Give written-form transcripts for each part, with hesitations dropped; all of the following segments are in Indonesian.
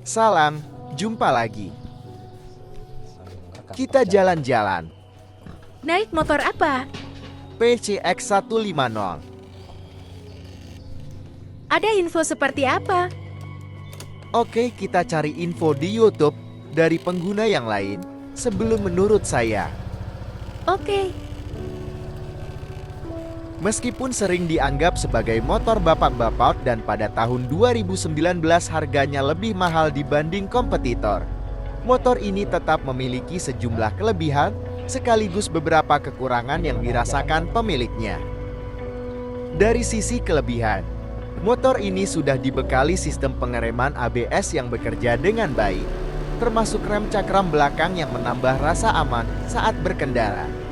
Salam, jumpa lagi. Kita jalan-jalan. Naik motor apa? PCX 150. Ada info seperti apa? Oke, kita cari info di YouTube dari pengguna yang lain sebelum menurut saya. Oke, Meskipun sering dianggap sebagai motor bapak-bapak dan pada tahun 2019 harganya lebih mahal dibanding kompetitor, motor ini tetap memiliki sejumlah kelebihan sekaligus beberapa kekurangan yang dirasakan pemiliknya. Dari sisi kelebihan, motor ini sudah dibekali sistem pengereman ABS yang bekerja dengan baik, termasuk rem cakram belakang yang menambah rasa aman saat berkendara.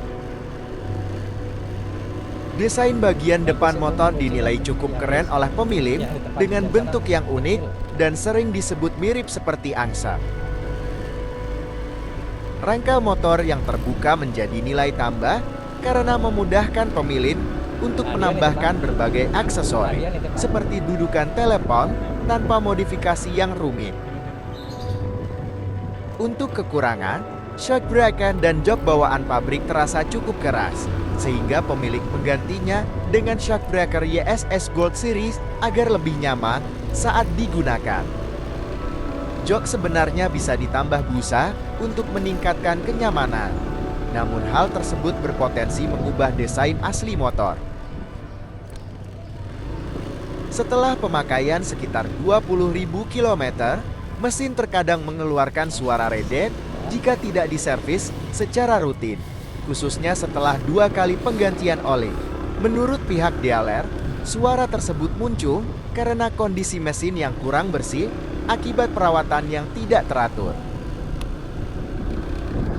Desain bagian depan motor dinilai cukup keren oleh pemilik dengan bentuk yang unik dan sering disebut mirip seperti angsa. Rangka motor yang terbuka menjadi nilai tambah karena memudahkan pemilik untuk menambahkan berbagai aksesori seperti dudukan telepon tanpa modifikasi yang rumit. Untuk kekurangan, shock breaker dan jok bawaan pabrik terasa cukup keras, sehingga pemilik menggantinya dengan shock breaker YSS Gold Series agar lebih nyaman saat digunakan. Jok sebenarnya bisa ditambah busa untuk meningkatkan kenyamanan, namun hal tersebut berpotensi mengubah desain asli motor. Setelah pemakaian sekitar 20.000 km, mesin terkadang mengeluarkan suara redet jika tidak diservis secara rutin, khususnya setelah 2 kali penggantian oli. Menurut pihak dealer, suara tersebut muncul karena kondisi mesin yang kurang bersih akibat perawatan yang tidak teratur.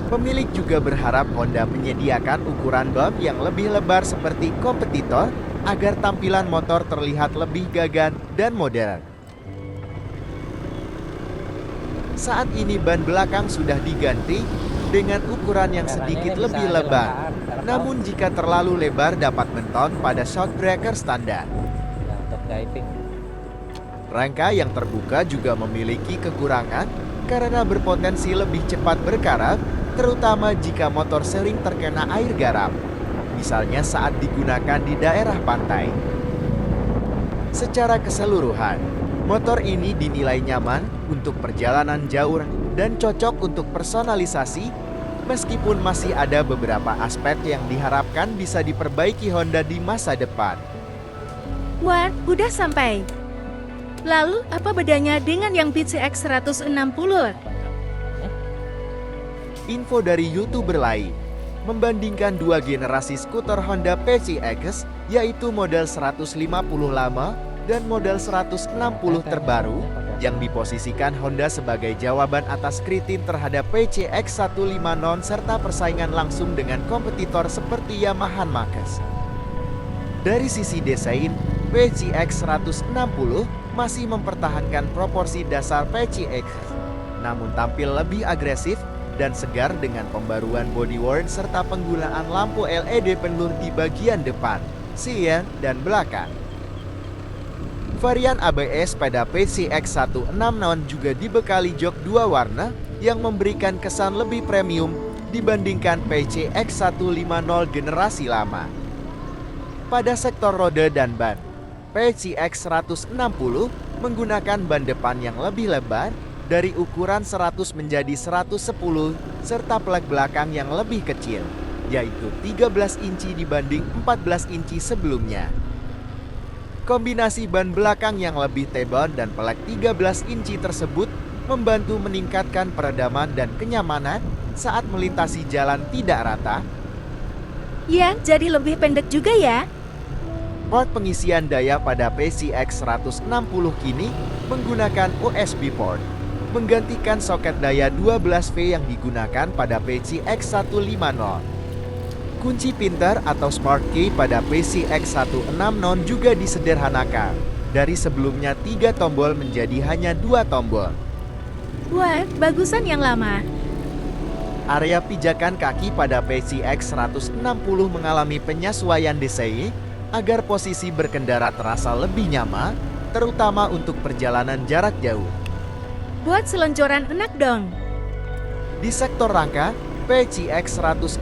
Pemilik juga berharap Honda menyediakan ukuran bump yang lebih lebar seperti kompetitor agar tampilan motor terlihat lebih gagah dan modern. Saat ini ban belakang sudah diganti dengan ukuran yang sedikit lebih lebar. Namun jika terlalu lebar dapat menton pada shock breaker standar. Rangka yang terbuka juga memiliki kekurangan karena berpotensi lebih cepat berkarat, terutama jika motor sering terkena air garam, misalnya saat digunakan di daerah pantai. Secara keseluruhan, motor ini dinilai nyaman untuk perjalanan jauh dan cocok untuk personalisasi, meskipun masih ada beberapa aspek yang diharapkan bisa diperbaiki Honda di masa depan. Wah, udah sampai. Lalu, apa bedanya dengan yang PCX 160? Info dari YouTuber lain membandingkan dua generasi skuter Honda PCX, yaitu model 150 lama dan model 160 terbaru, yang diposisikan Honda sebagai jawaban atas kritik terhadap PCX 150 serta persaingan langsung dengan kompetitor seperti Yamaha Makes. Dari sisi desain, PCX 160 masih mempertahankan proporsi dasar PCX, namun tampil lebih agresif dan segar dengan pembaruan bodywork serta penggunaan lampu LED penuh di bagian depan, siang, dan belakang. Varian ABS pada PCX 160 juga dibekali jok 2 warna yang memberikan kesan lebih premium dibandingkan PCX 150 generasi lama. Pada sektor roda dan ban, PCX 160 menggunakan ban depan yang lebih lebar dari ukuran 100 menjadi 110 serta pelek belakang yang lebih kecil, yaitu 13 inci dibanding 14 inci sebelumnya. Kombinasi ban belakang yang lebih tebal dan pelek 13 inci tersebut membantu meningkatkan peredaman dan kenyamanan saat melintasi jalan tidak rata. Ya, jadi lebih pendek juga ya. Port pengisian daya pada PCX 160 kini menggunakan USB port, menggantikan soket daya 12V yang digunakan pada PCX 150. Kunci pintar atau smart key pada PCX 160 juga disederhanakan, dari sebelumnya 3 tombol menjadi hanya 2 tombol. Wah, bagusan yang lama. Area pijakan kaki pada PCX 160 mengalami penyesuaian desain agar posisi berkendara terasa lebih nyaman, terutama untuk perjalanan jarak jauh. Buat selonjoran enak dong. Di sektor rangka, PCX 160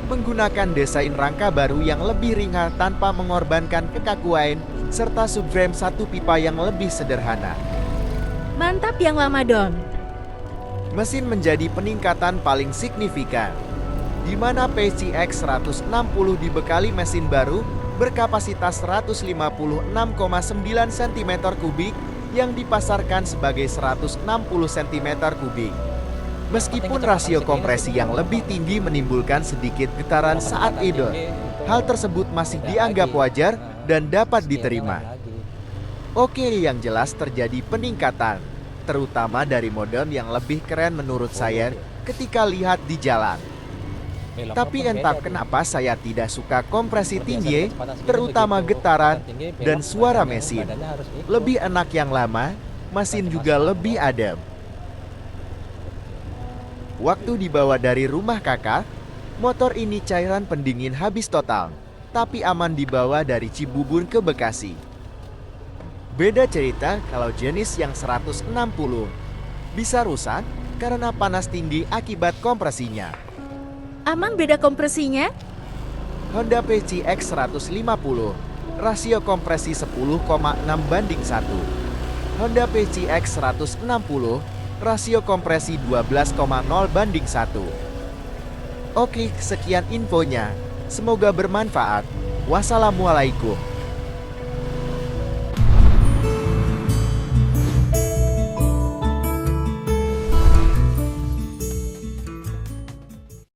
menggunakan desain rangka baru yang lebih ringan tanpa mengorbankan kekakuan serta subframe satu pipa yang lebih sederhana. Mantap yang lama dong. Mesin menjadi peningkatan paling signifikan, di mana PCX 160 dibekali mesin baru berkapasitas 156,9 cm3 yang dipasarkan sebagai 160 cm3. Meskipun rasio kompresi yang lebih tinggi menimbulkan sedikit getaran saat idle, hal tersebut masih dianggap wajar dan dapat diterima. Oke, yang jelas terjadi peningkatan, terutama dari model yang lebih keren menurut saya ketika lihat di jalan. Tapi entah kenapa saya tidak suka kompresi tinggi, terutama getaran dan suara mesin. Lebih enak yang lama, mesin juga lebih adem. Waktu dibawa dari rumah kakak, motor ini cairan pendingin habis total, tapi aman dibawa dari Cibubur ke Bekasi. Beda cerita kalau jenis yang 160 bisa rusak karena panas tinggi akibat kompresinya. Aman beda kompresinya? Honda PCX 150, rasio kompresi 10,6:1. Honda PCX 160, rasio kompresi 12,0:1. Oke, sekian infonya. Semoga bermanfaat. Wassalamualaikum.